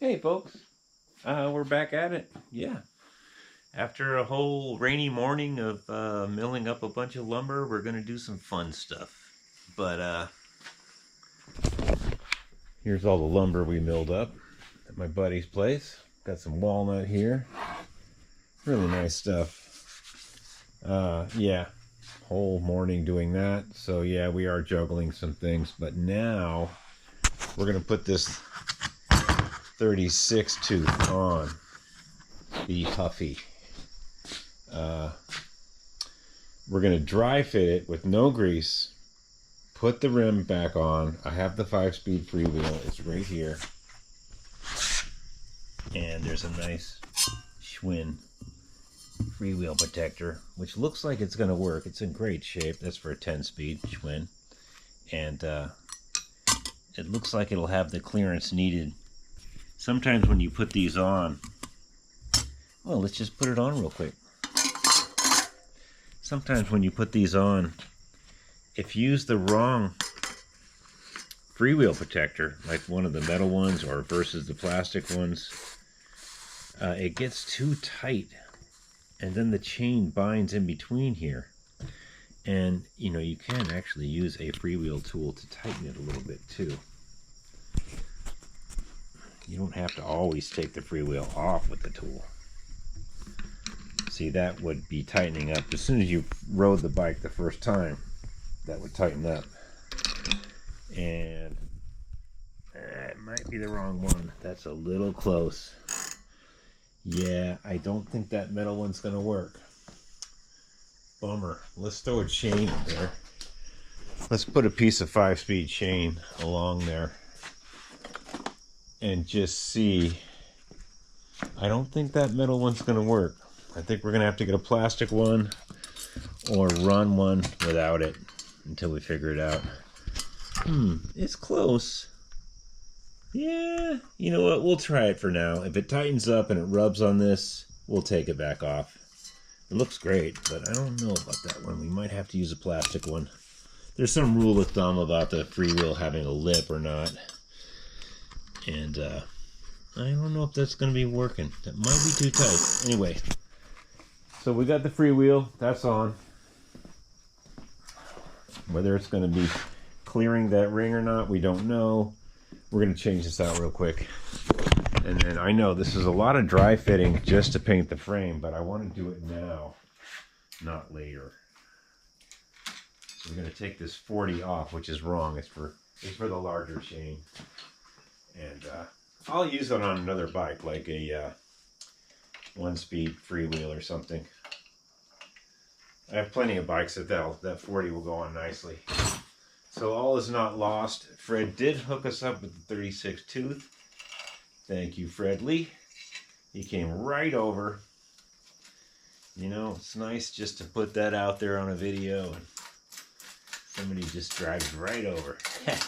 Hey folks, we're back at it. Yeah, after a whole rainy morning of milling up a bunch of lumber, we're gonna do some fun stuff. But here's all the lumber we milled up at my buddy's place. Got some walnut here, really nice stuff. Yeah, whole morning doing that. So yeah, we are juggling some things, but now we're gonna put this 36 tooth on the Huffy. We're going to dry fit it with no grease, put the rim back on. I have the 5-speed freewheel. It's right here. And there's a nice Schwinn freewheel protector, which looks like it's going to work. It's in great shape. That's for a 10-speed Schwinn. And it looks like it'll have the clearance needed. Sometimes when you put these on, well, let's just put it on real quick. Sometimes when you put these on, if you use the wrong freewheel protector, like one of the metal ones or versus the plastic ones, it gets too tight, and then the chain binds in between here. And you know, you can actually use a freewheel tool to tighten it a little bit too. You don't have to always take the freewheel off with the tool. See, that would be tightening up. As soon as you rode the bike the first time, that would tighten up. And it might be the wrong one. That's a little close. Yeah, I don't think that metal one's going to work. Bummer. Let's throw a chain in there. Let's put a piece of 5-speed chain along there and just see. I don't think that metal one's going to work. I think we're going to have to get a plastic one or run one without it until we figure it out. It's close. Yeah, you know what? We'll try it for now. If it tightens up and it rubs on this, we'll take it back off. It looks great, but I don't know about that one. We might have to use a plastic one. There's some rule of thumb about the freewheel having a lip or not. And I don't know if that's going to be working. That might be too tight. Anyway, so we got the freewheel. That's on. Whether it's going to be clearing that ring or not, we don't know. We're going to change this out real quick. And then I know this is a lot of dry fitting just to paint the frame, but I want to do it now, not later. So we're going to take this 40 off, which is wrong. It's for the larger chain. And I'll use it on another bike, like a 1-speed freewheel or something. I have plenty of bikes that 40 will go on nicely. So all is not lost. Fred did hook us up with the 36 tooth. Thank you, Fred Lee. He came right over. You know, it's nice just to put that out there on a video and somebody just drives right over.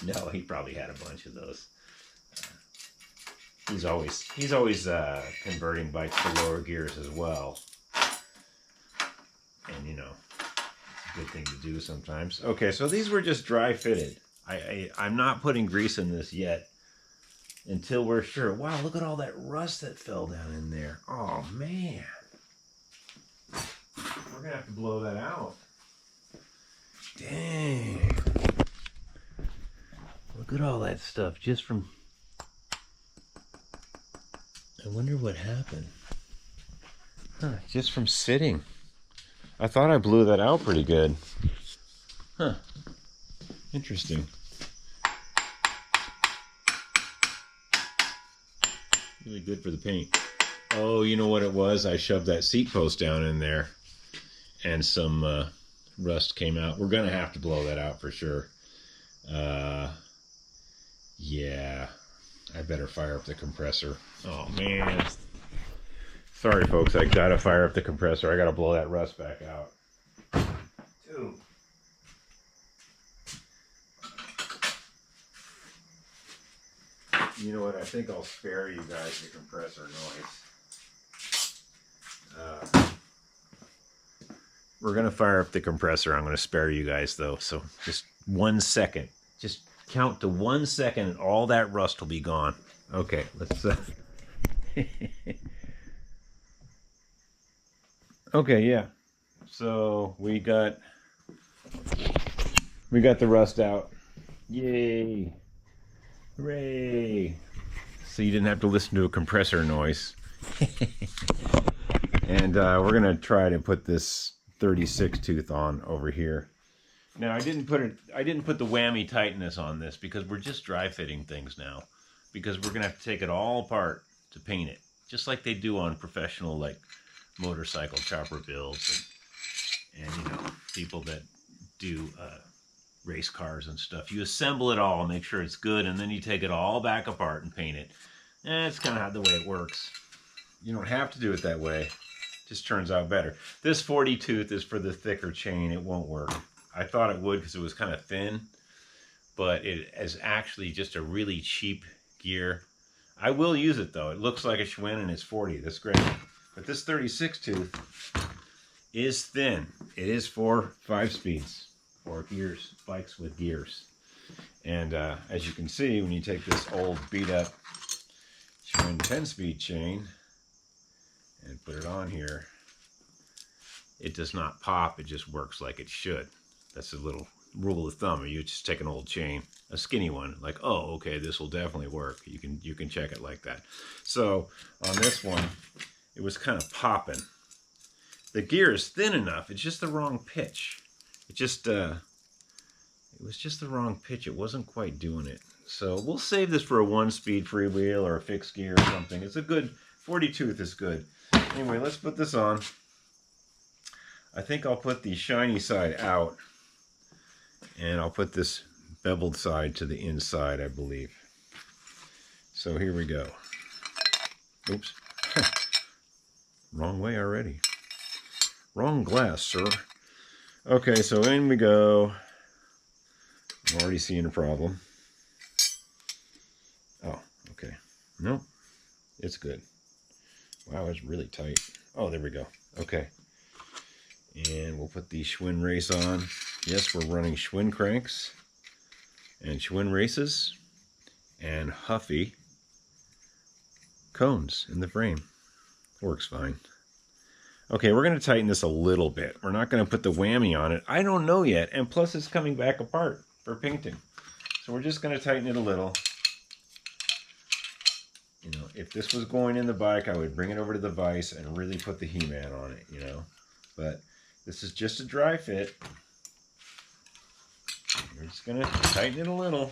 No, he probably had a bunch of those. He's always converting bikes to lower gears as well. And you know, it's a good thing to do sometimes. Okay, so these were just dry fitted. I'm not putting grease in this yet until we're sure. Wow, look at all that rust that fell down in there. Oh man. We're gonna have to blow that out. Dang. Look at all that stuff just from... I wonder what happened. Huh, just from sitting. I thought I blew that out pretty good. Huh. Interesting. Really good for the paint. Oh, you know what it was? I shoved that seat post down in there and some rust came out. We're going to have to blow that out for sure. Yeah. I better fire up the compressor. Oh, man. Sorry, folks. I got to fire up the compressor. I got to blow that rust back out. Dude. You know what? I think I'll spare you guys the compressor noise. We're going to fire up the compressor. I'm going to spare you guys, though. So just 1 second. Just Count to 1 second and all that rust will be gone. Okay, let's okay, yeah. So we got the rust out. Yay. Hooray. So you didn't have to listen to a compressor noise. And we're gonna try to put this 36 tooth on over here. Now I didn't put the whammy tightness on this because we're just dry fitting things now, because we're gonna have to take it all apart to paint it, just like they do on professional like motorcycle chopper builds and you know, people that do race cars and stuff. You assemble it all, make sure it's good, and then you take it all back apart and paint it. And it's kind of the way it works. You don't have to do it that way. It just turns out better. This 40 tooth is for the thicker chain. It won't work. I thought it would because it was kind of thin, but it is actually just a really cheap gear. I will use it though. It looks like a Schwinn and it's 40. That's great. But this 36 tooth is thin. It is for 5 speeds, or gears, bikes with gears. And as you can see, when you take this old beat up Schwinn 10-speed chain and put it on here, it does not pop. It just works like it should. That's a little rule of thumb. You just take an old chain, a skinny one, like, oh, okay, this will definitely work. You can check it like that. So on this one, it was kind of popping. The gear is thin enough. It's just the wrong pitch. It was just the wrong pitch. It wasn't quite doing it. So we'll save this for a 1-speed freewheel or a fixed gear or something. It's a good 40 tooth is good. Anyway, let's put this on. I think I'll put the shiny side out, and I'll put this beveled side to the inside, I believe. So here we go. Oops. Wrong way already. Wrong glass, sir. Okay, so in we go. I'm already seeing a problem. Oh, okay. Nope. It's good. Wow, it's really tight. Oh, there we go. Okay. And we'll put the Schwinn race on. Yes, we're running Schwinn cranks and Schwinn races and Huffy cones in the frame. Works fine. Okay, we're going to tighten this a little bit. We're not going to put the whammy on it. I don't know yet. And plus it's coming back apart for painting. So we're just going to tighten it a little. You know, if this was going in the bike, I would bring it over to the vise and really put the He-Man on it, you know. But this is just a dry fit. We're just going to tighten it a little.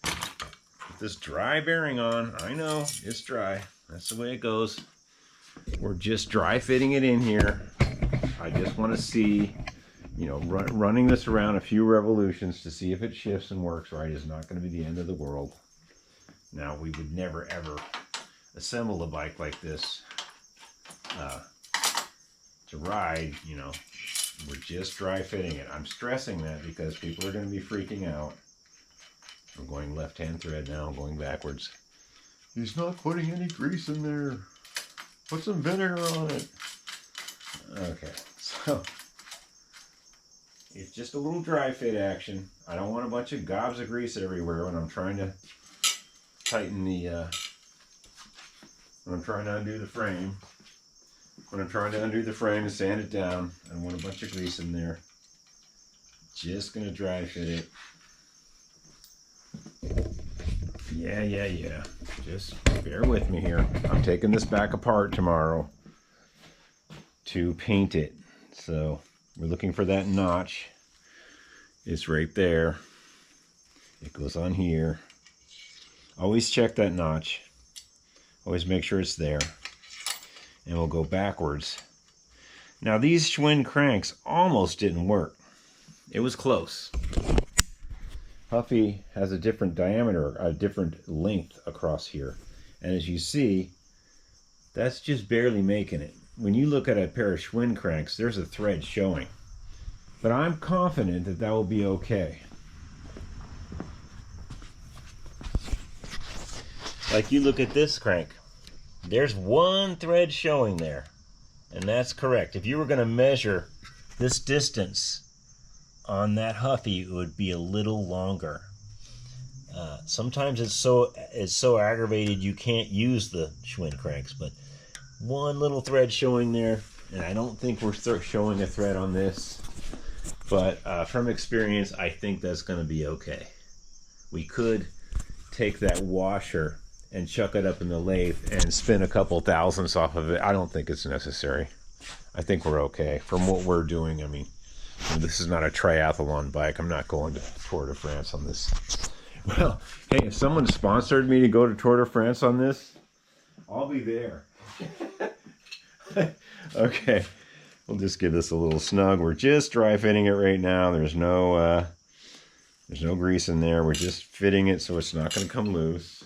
Put this dry bearing on. I know, it's dry. That's the way it goes. We're just dry fitting it in here. I just want to see, you know, running this around a few revolutions to see if it shifts and works right is not going to be the end of the world. Now, we would never, ever assemble a bike like this to ride, you know. We're just dry fitting it. I'm stressing that because people are going to be freaking out. I'm going left-hand thread now, I'm going backwards. He's not putting any grease in there. Put some vinegar on it. Okay, so it's just a little dry fit action. I don't want a bunch of gobs of grease everywhere when I'm trying to tighten the, when I'm trying to undo the frame. When I'm trying to undo the frame and sand it down, I don't want a bunch of grease in there. Just gonna dry fit it. Yeah. Just bear with me here. I'm taking this back apart tomorrow to paint it. So we're looking for that notch. It's right there. It goes on here. Always check that notch. Always make sure it's there. And we'll go backwards. Now these Schwinn cranks almost didn't work. It was close. Huffy has a different diameter, a different length across here. And as you see, that's just barely making it. When you look at a pair of Schwinn cranks, there's a thread showing. But I'm confident that that will be okay. Like you look at this crank, there's one thread showing there. And that's correct. If you were going to measure this distance on that Huffy, it would be a little longer. Sometimes it's so aggravated you can't use the Schwinn cranks, but one little thread showing there, and I don't think we're showing a thread on this, but from experience, I think that's going to be okay. We could take that washer and chuck it up in the lathe and spin a couple thousandths off of it. I don't think it's necessary. I think we're okay from what we're doing. I mean, this is not a triathlon bike. I'm not going to Tour de France on this. Well, hey, if someone sponsored me to go to Tour de France on this, I'll be there. Okay, we'll just give this a little snug. We're just dry fitting it right now. There's no grease in there. We're just fitting it so it's not going to come loose.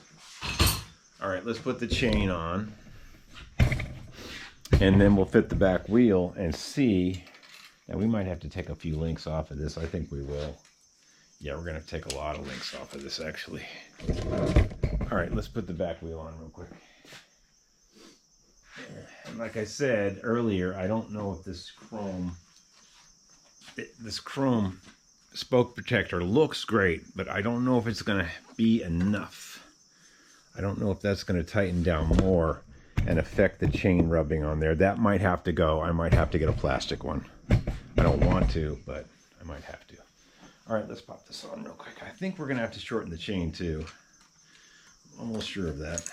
All right, let's put the chain on. And then we'll fit the back wheel and see. Now we might have to take a few links off of this. I think we will. Yeah, we're going to take a lot of links off of this actually. All right, let's put the back wheel on real quick. And like I said earlier, I don't know if this chrome spoke protector looks great, but I don't know if it's going to be enough. I don't know if that's going to tighten down more and affect the chain rubbing on there. That might have to go. I might have to get a plastic one. I don't want to, but I might have to. All right, let's pop this on real quick. I think we're going to have to shorten the chain too. I'm almost sure of that.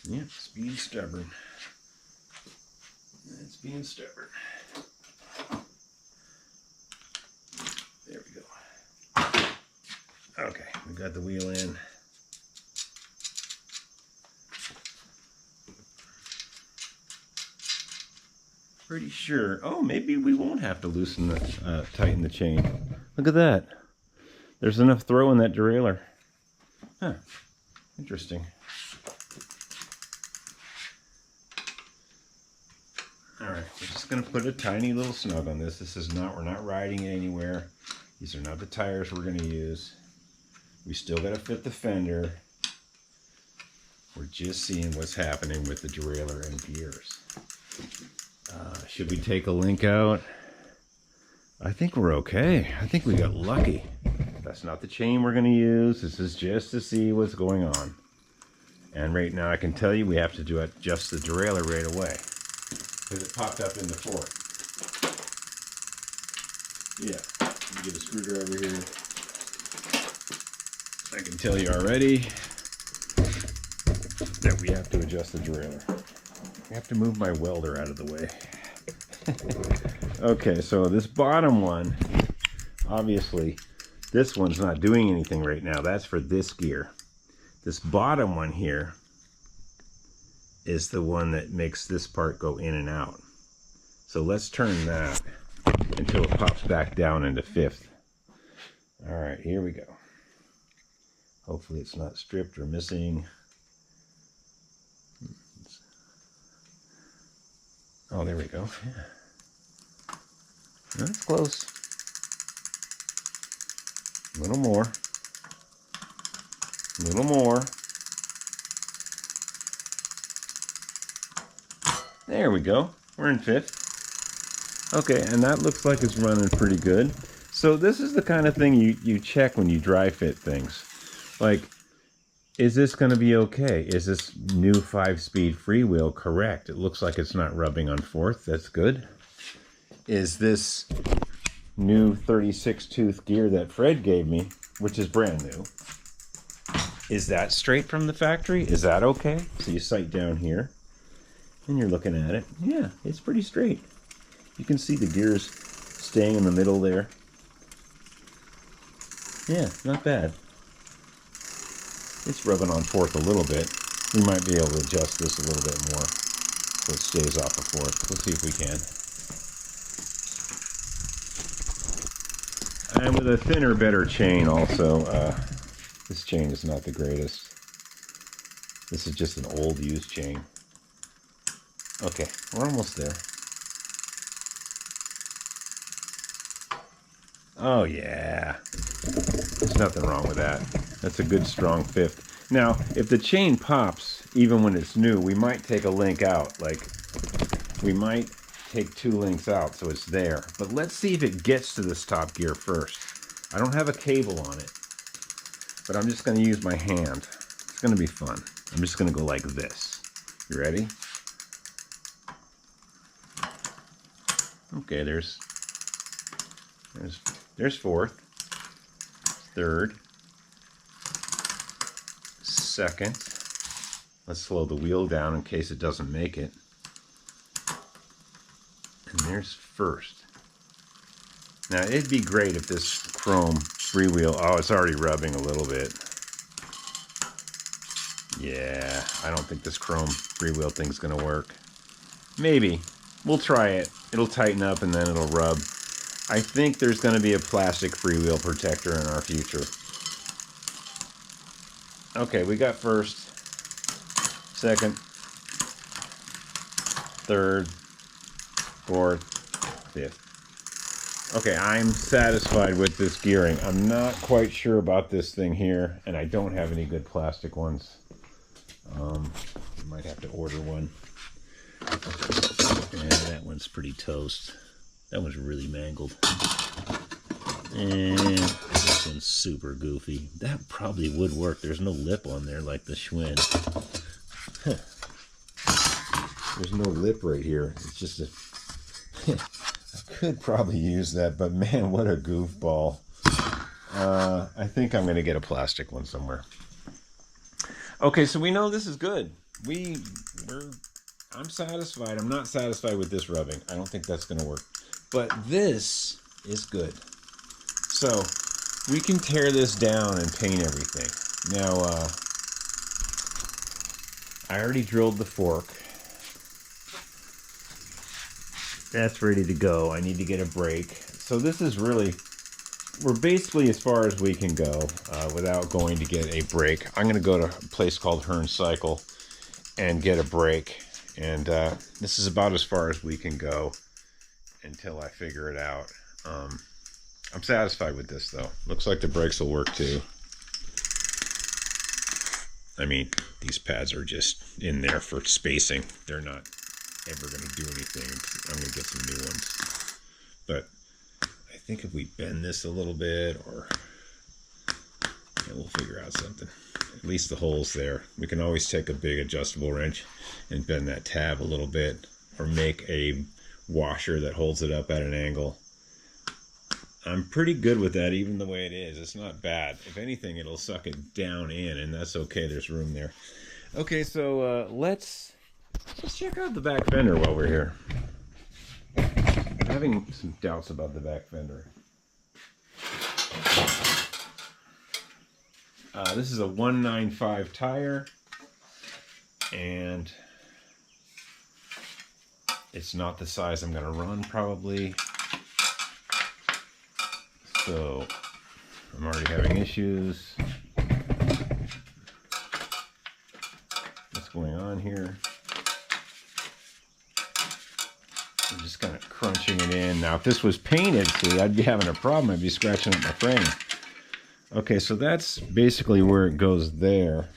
Yeah, it's being stubborn. It's being stubborn. There we go. Okay, we got the wheel in. Pretty sure. Oh, maybe we won't have to loosen the tighten the chain. Look at that. There's enough throw in that derailleur. Huh. Interesting. All right, we're just going to put a tiny little snug on this. We're not riding it anywhere. These are not the tires we're going to use. We still got to fit the fender. We're just seeing what's happening with the derailleur and gears. Should we take a link out? I think we're okay. I think we got lucky. That's not the chain we're going to use. This is just to see what's going on. And right now I can tell you we have to adjust the derailleur right away, because it popped up in the fourth. Yeah, let me get a screwdriver here. I can tell you already that we have to adjust the derailleur. I have to move my welder out of the way. Okay, so this bottom one, obviously, this one's not doing anything right now. That's for this gear. This bottom one here is the one that makes this part go in and out. So let's turn that until it pops back down into fifth. All right, here we go. Hopefully it's not stripped or missing. Oh, there we go. Yeah. That's close. A little more. A little more. There we go. We're in fifth. Okay, and that looks like it's running pretty good. So this is the kind of thing you check when you dry fit things. Like, is this going to be okay? Is this new 5-speed freewheel correct? It looks like it's not rubbing on fourth. That's good. Is this new 36-tooth gear that Fred gave me, which is brand new, is that straight from the factory? Is that okay? So you sight down here and you're looking at it. Yeah, it's pretty straight. You can see the gears staying in the middle there. Yeah, not bad. It's rubbing on fourth a little bit. We might be able to adjust this a little bit more so it stays off of fourth. We'll see if we can. And with a thinner, better chain also, this chain is not the greatest. This is just an old used chain. Okay, we're almost there. Oh yeah, there's nothing wrong with that. That's a good strong fifth. Now, if the chain pops, even when it's new, we might take a link out. Like, we might take 2 links out so it's there. But let's see if it gets to this top gear first. I don't have a cable on it, but I'm just going to use my hand. It's going to be fun. I'm just going to go like this. You ready? Okay, there's fourth, third, second. Let's slow the wheel down in case it doesn't make it. And there's first. Now, it'd be great if this chrome freewheel, oh, it's already rubbing a little bit. Yeah, I don't think this chrome freewheel thing's gonna work. Maybe. We'll try it. It'll tighten up and then it'll rub. I think there's gonna be a plastic freewheel protector in our future. Okay, we got first, second, third, fourth, fifth. Okay, I'm satisfied with this gearing. I'm not quite sure about this thing here, and I don't have any good plastic ones. I might have to order one. And that one's pretty toast. That one's really mangled. And this one's super goofy. That probably would work. There's no lip on there like the Schwinn. Huh. There's no lip right here. It's just a... I could probably use that, but man, what a goofball. I think I'm going to get a plastic one somewhere. Okay, so we know this is good. I'm satisfied. I'm not satisfied with this rubbing. I don't think that's going to work. But this is good. So we can tear this down and paint everything. Now, I already drilled the fork. That's ready to go. I need to get a brake. So this is really, we're basically as far as we can go without going to get a brake. I'm going to go to a place called Hearn Cycle and get a brake. And this is about as far as we can go until I figure it out. I'm satisfied with this though. Looks like the brakes will work too. I mean, these pads are just in there for spacing. They're not ever going to do anything. I'm going to get some new ones. But I think if we bend this a little bit, or yeah, we'll figure out something. At least the hole's there. We can always take a big adjustable wrench and bend that tab a little bit, or make a washer that holds it up at an angle. I'm pretty good with that even the way it is. It's not bad. If anything, it'll suck it down in, and that's okay. There's room there. Okay, so let's check out the back fender while we're here. I'm having some doubts about the back fender. This is a 195 tire, and it's not the size I'm going to run probably. So I'm already having issues. What's going on here? I'm just kind of crunching it in. Now, if this was painted, see, I'd be having a problem. I'd be scratching up my frame. Okay, so that's basically where it goes there.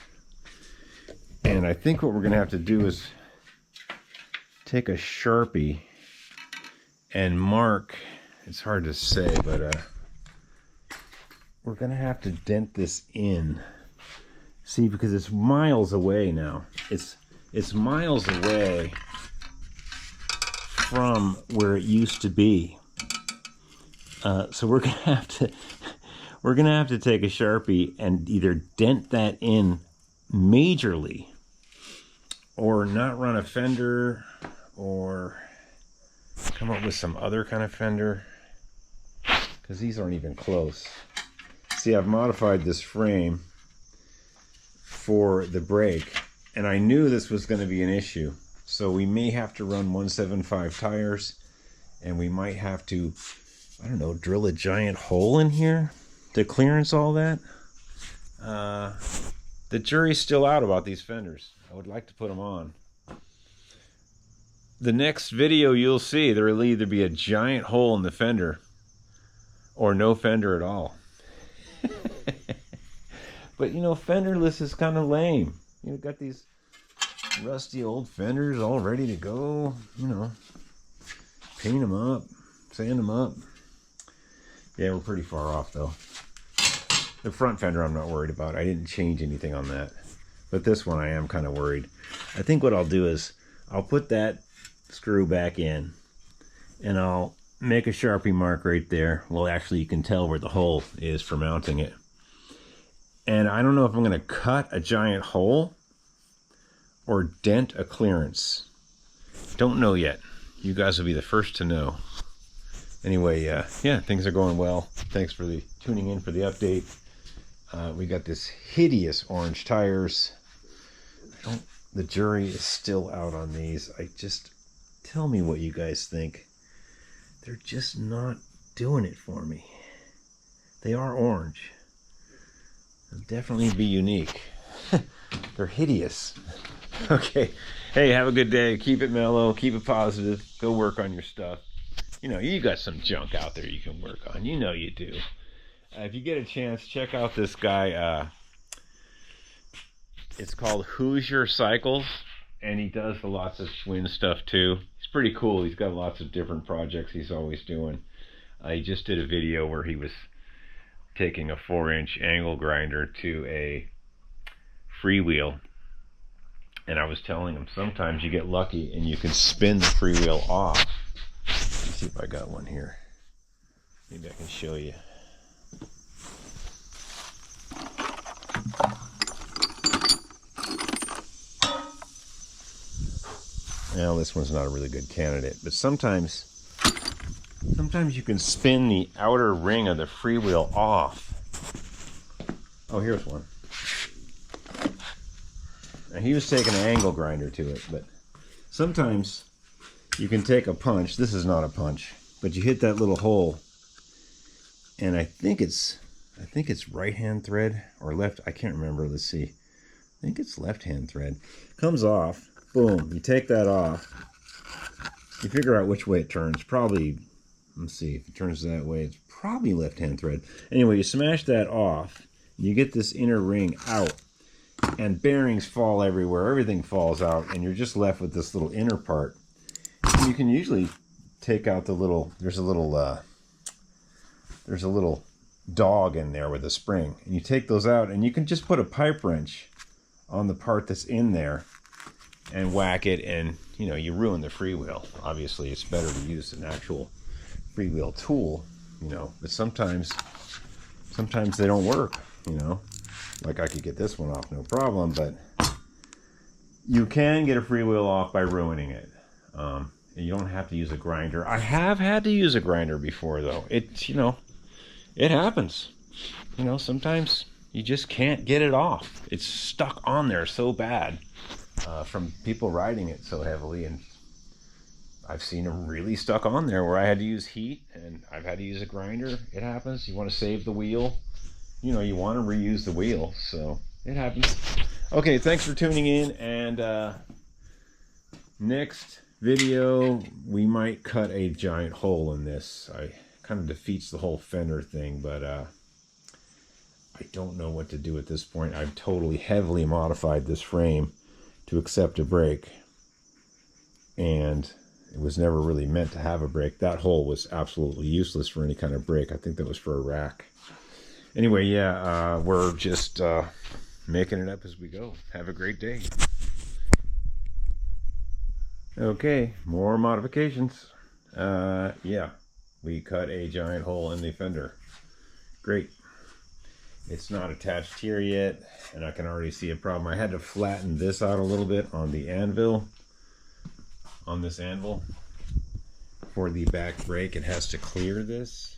And I think what we're going to have to do is take a Sharpie and mark. It's hard to say, but we're going to have to dent this in. See, because it's miles away now. It's miles away from where it used to be. So we're going to have to take a Sharpie and either dent that in majorly, or not run a fender, or come up with some other kind of fender, because these aren't even close. See, I've modified this frame for the brake, and I knew this was going to be an issue. So we may have to run 175 tires, and we might have to, I don't know, drill a giant hole in here to clearance all that. The jury's still out about these fenders. I would like to put them on. The next video you'll see, there will either be a giant hole in the fender, or no fender at all. But you know, fenderless is kind of lame. You know, got these rusty old fenders all ready to go. You know, paint them up, sand them up. Yeah, we're pretty far off though. The front fender I'm not worried about. I didn't change anything on that. But this one I am kind of worried. I think what I'll do is I'll put that screw back in and I'll make a Sharpie mark right there. Well, actually you can tell where the hole is for mounting it. And I don't know if I'm going to cut a giant hole or dent a clearance. Don't know yet. You guys will be the first to know. Anyway, yeah, things are going well. Thanks for tuning in for the update. We got this hideous orange tires. The jury is still out on these. Tell me what you guys think. They're just not doing it for me. They are orange. They'll definitely be unique. They're hideous. Okay. Hey, have a good day. Keep it mellow. Keep it positive. Go work on your stuff. You know, you got some junk out there you can work on. You know you do. If you get a chance, check out this guy. It's called Hoosier Cycles, and he does lots of Schwinn stuff too. He's pretty cool. He's got lots of different projects he's always doing. He just did a video where he was taking a 4-inch angle grinder to a freewheel, and I was telling him sometimes you get lucky and you can spin the freewheel off. Let's see if I got one here. Maybe I can show you. Well, this one's not a really good candidate, but sometimes you can spin the outer ring of the freewheel off. Oh, here's one. Now, he was taking an angle grinder to it, but sometimes you can take a punch. This is not a punch, but you hit that little hole, and I think it's right-hand thread or left. I can't remember. Let's see. I think it's left-hand thread. Comes off. Boom. You take that off. You figure out which way it turns. Probably, let's see, if it turns that way, it's probably left-hand thread. Anyway, you smash that off. You get this inner ring out. And bearings fall everywhere. Everything falls out. And you're just left with this little inner part. And you can usually take out the little, there's a little dog in there with a spring. And you take those out. And you can just put a pipe wrench on the part that's in there and whack it, and you know, you ruin the freewheel. Obviously it's better to use an actual freewheel tool, you know, but sometimes they don't work, you know. Like I could get this one off no problem, but you can get a freewheel off by ruining it. You don't have to use a grinder. I have had to use a grinder before though. It's, you know, it happens. You know, sometimes you just can't get it off. It's stuck on there so bad. From people riding it so heavily, and I've seen them really stuck on there where I had to use heat, and I've had to use a grinder. It happens. You want to save the wheel, you know, you want to reuse the wheel, so it happens. Okay, thanks for tuning in, and next video we might cut a giant hole in this. I kind of defeats the whole fender thing, but I don't know what to do at this point. I've totally heavily modified this frame to accept a brake, and it was never really meant to have a brake. That hole was absolutely useless for any kind of brake. I think that was for a rack. Anyway, yeah, we're just making it up as we go. Have a great day. Okay, more modifications. Yeah, we cut a giant hole in the fender. Great. It's not attached here yet, and I can already see a problem. I had to flatten this out a little bit on the anvil, on this anvil. For the back brake, it has to clear this.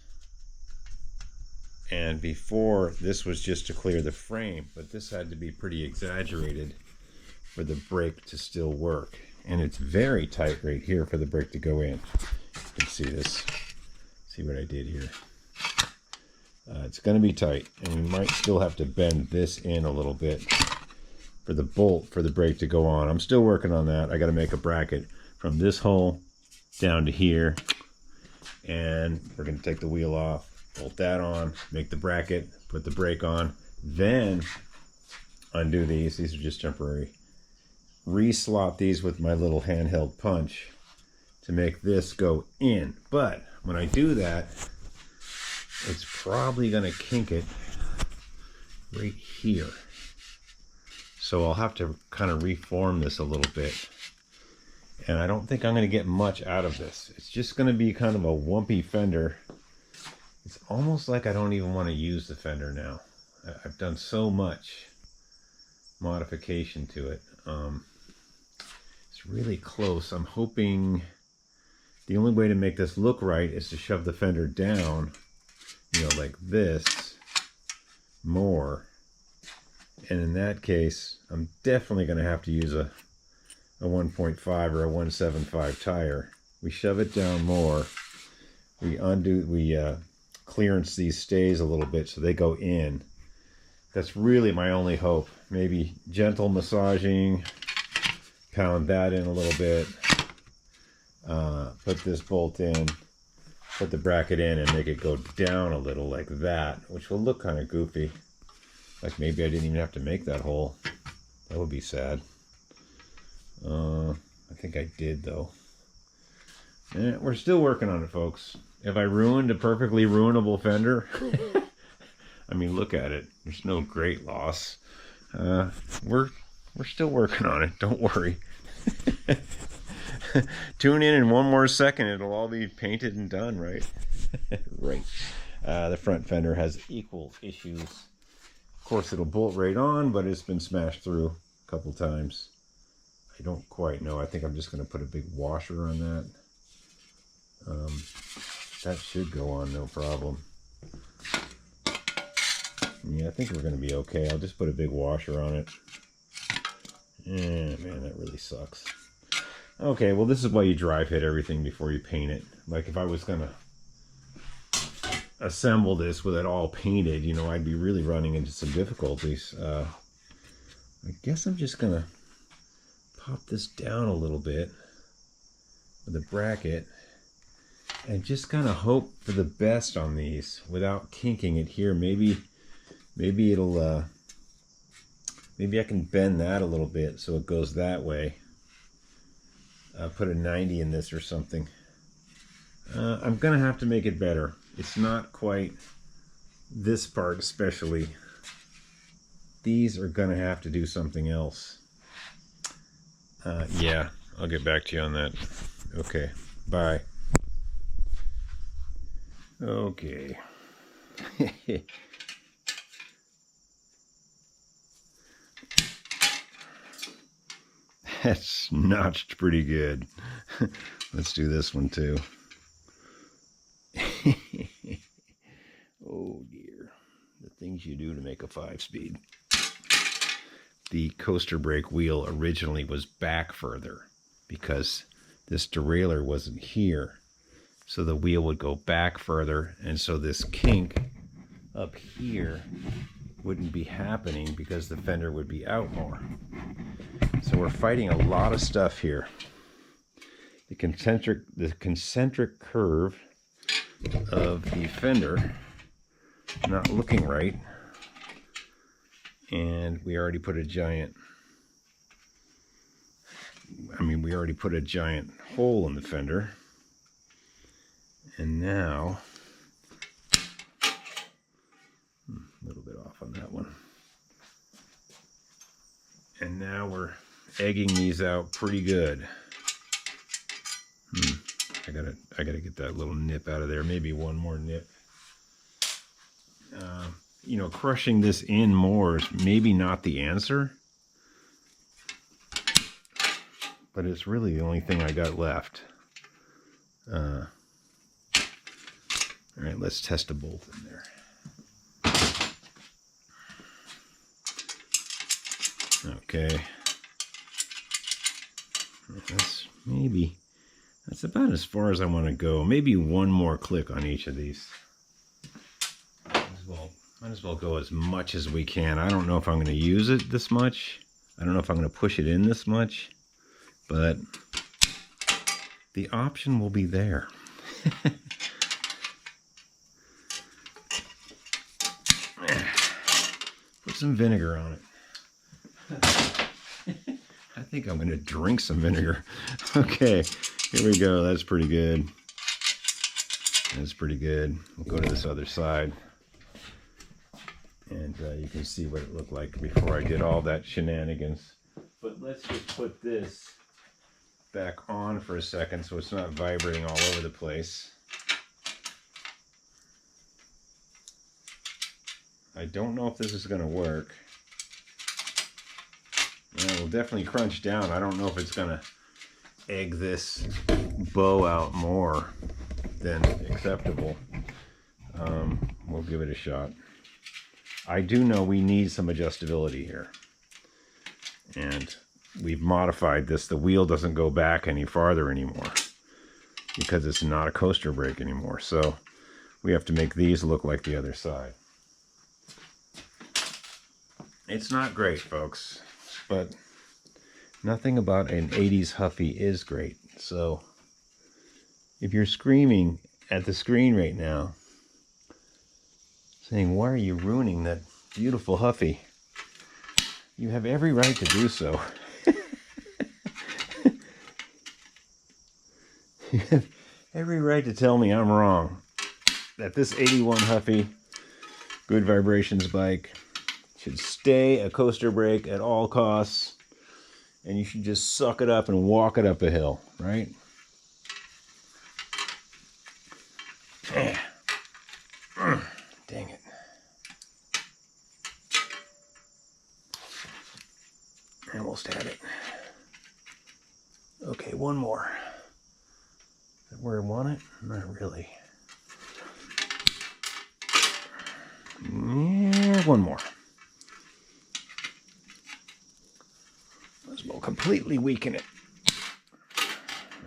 And before, this was just to clear the frame, but this had to be pretty exaggerated for the brake to still work. And it's very tight right here for the brake to go in. You can see this. See what I did here. It's going to be tight, and we might still have to bend this in a little bit for the bolt for the brake to go on. I'm still working on that. I got to make a bracket from this hole down to here, and we're going to take the wheel off, bolt that on, make the bracket, put the brake on, then undo these. These are just temporary. Re-slot these with my little handheld punch to make this go in. But when I do that, it's probably going to kink it right here. So I'll have to kind of reform this a little bit. And I don't think I'm going to get much out of this. It's just going to be kind of a wumpy fender. It's almost like I don't even want to use the fender now. I've done so much modification to it. It's really close. I'm hoping the only way to make this look right is to shove the fender down, you know, like this, more. And in that case, I'm definitely going to have to use a 1.5 or a 1.75 tire. We shove it down more. We clearance these stays a little bit so they go in. That's really my only hope. Maybe gentle massaging, pound that in a little bit, put this bolt in, put the bracket in, and make it go down a little like that, which will look kind of goofy. Like maybe I didn't even have to make that hole. That would be sad. I think I did though. We're still working on it, folks. Have I ruined a perfectly ruinable fender? I mean, look at it. There's no great loss. We're still working on it. Don't worry. Tune in one more second. It'll all be painted and done, right? Right. The front fender has equal issues. Of course, it'll bolt right on, but it's been smashed through a couple times. I don't quite know. I think I'm just going to put a big washer on that. That should go on no problem. Yeah, I think we're going to be okay. I'll just put a big washer on it. Man, that really sucks. Okay, well, this is why you dry fit everything before you paint it. Like, if I was going to assemble this with it all painted, you know, I'd be really running into some difficulties. I guess I'm just going to pop this down a little bit with a bracket and just kind of hope for the best on these without kinking it here. Maybe it'll maybe I can bend that a little bit so it goes that way. Put a 90 in this or something. I'm gonna have to make it better. It's not quite this part especially. These are gonna have to do something else. Yeah, I'll get back to you on that. Okay, bye. Okay. That's notched pretty good. Let's do this one too. Oh dear. The things you do to make a 5-speed. The coaster brake wheel originally was back further because this derailleur wasn't here. So the wheel would go back further, and so this kink up here wouldn't be happening because the fender would be out more. So we're fighting a lot of stuff here. The concentric curve of the fender not looking right, and we already put a giant hole in the fender, and now a little bit off on that one, and now we're egging these out pretty good. I gotta get that little nip out of there. Maybe one more nip. You know, crushing this in more is maybe not the answer, but it's really the only thing I got left. All right, let's test a bolt in there. Okay. That's about as far as I want to go. Maybe one more click on each of these. Might as well go as much as we can. I don't know if I'm going to use it this much. I don't know if I'm going to push it in this much, but the option will be there. some vinegar on it. I think I'm going to drink some vinegar. Okay, here we go. That's pretty good. That's pretty good. We'll go to this other side. And you can see what it looked like before I did all that shenanigans. But let's just put this back on for a second so it's not vibrating all over the place. I don't know if this is going to work. Yeah, we'll definitely crunch down. I don't know if it's going to egg this bow out more than acceptable. We'll give it a shot. I do know we need some adjustability here. And we've modified this. The wheel doesn't go back any farther anymore because it's not a coaster brake anymore. So we have to make these look like the other side. It's not great, folks, but nothing about an 80s Huffy is great. So if you're screaming at the screen right now, saying, why are you ruining that beautiful Huffy? You have every right to do so. You have every right to tell me I'm wrong. That this 81 Huffy Good Vibrations bike should stay a coaster brake at all costs. And you should just suck it up and walk it up a hill, right? Dang it. Almost had it. Okay, one more. Is that where I want it? Not really. Yeah, one more. This will completely weaken it.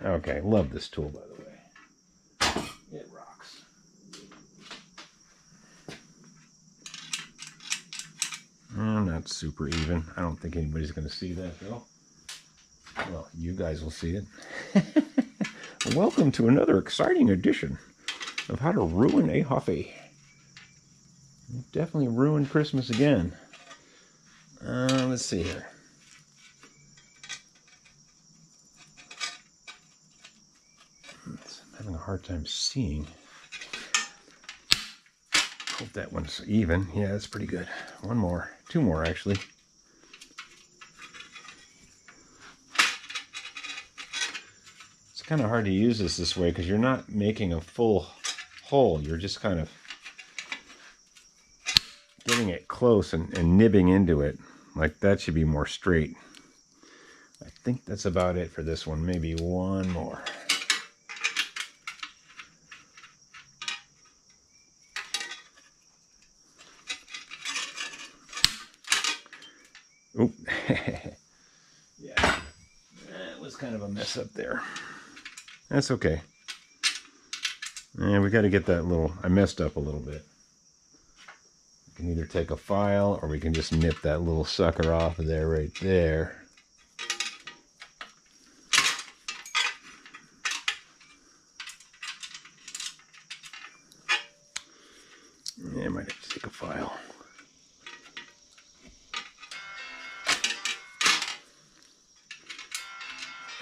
Okay, love this tool, by the way. It rocks. Not super even. I don't think anybody's going to see that, though. Well, you guys will see it. Welcome to another exciting edition of How to Ruin a Huffy. You definitely ruined Christmas again. Let's see here. I'm having a hard time seeing. Hope that one's even. Yeah, that's pretty good. One more. Two more, actually. It's kind of hard to use this way because you're not making a full hole. You're just kind of getting it close and nibbing into it. Like that should be more straight. I think that's about it for this one. Maybe one more. Oop. Yeah, that was kind of a mess up there. That's okay. And we got to get that little, I messed up a little bit. We can either take a file or we can just nip that little sucker off of there right there. Yeah, I might have to take a file.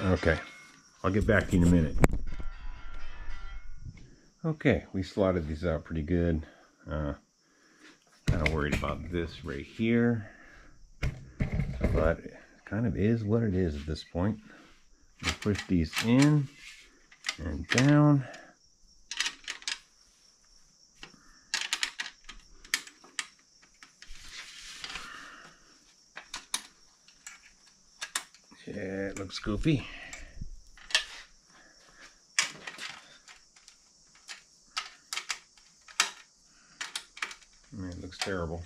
Okay, I'll get back to you in a minute. Okay, we slotted these out pretty good. Kind of worried about this right here, but it kind of is what it is at this point. We push these in and down. Yeah, it looks goofy. It looks terrible.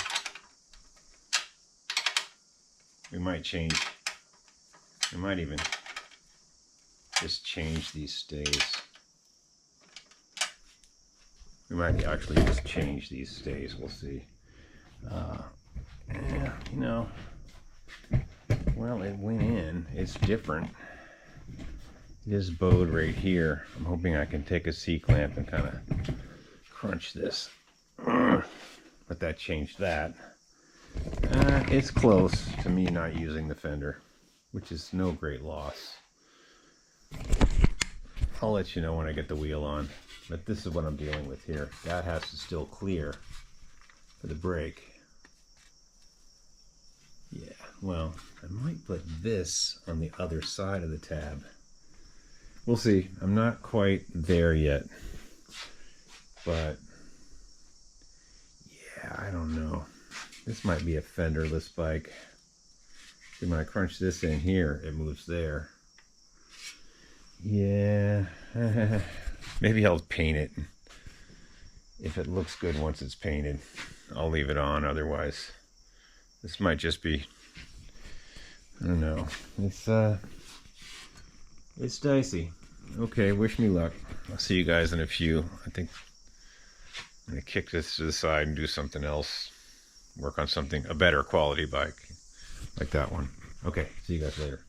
We might change. We might even just change these stays. We might actually just change these stays. We'll see. Yeah, you know. Well, it went in. It's different. It is bowed right here. I'm hoping I can take a C-clamp and kind of crunch this. But that changed that. It's close to me not using the fender, which is no great loss. I'll let you know when I get the wheel on, but this is what I'm dealing with here. That has to still clear for the brake. Yeah, well, I might put this on the other side of the tab. We'll see. I'm not quite there yet, but yeah, I don't know. This might be a fenderless bike. See, when I crunch this in here, it moves there. Yeah, maybe I'll paint it. If it looks good once it's painted, I'll leave it on. Otherwise, this might just be, I don't know. It's dicey. Okay, wish me luck. I'll see you guys in a few. I think I'm gonna kick this to the side and do something else. Work on something, a better quality bike like that one. Okay, see you guys later.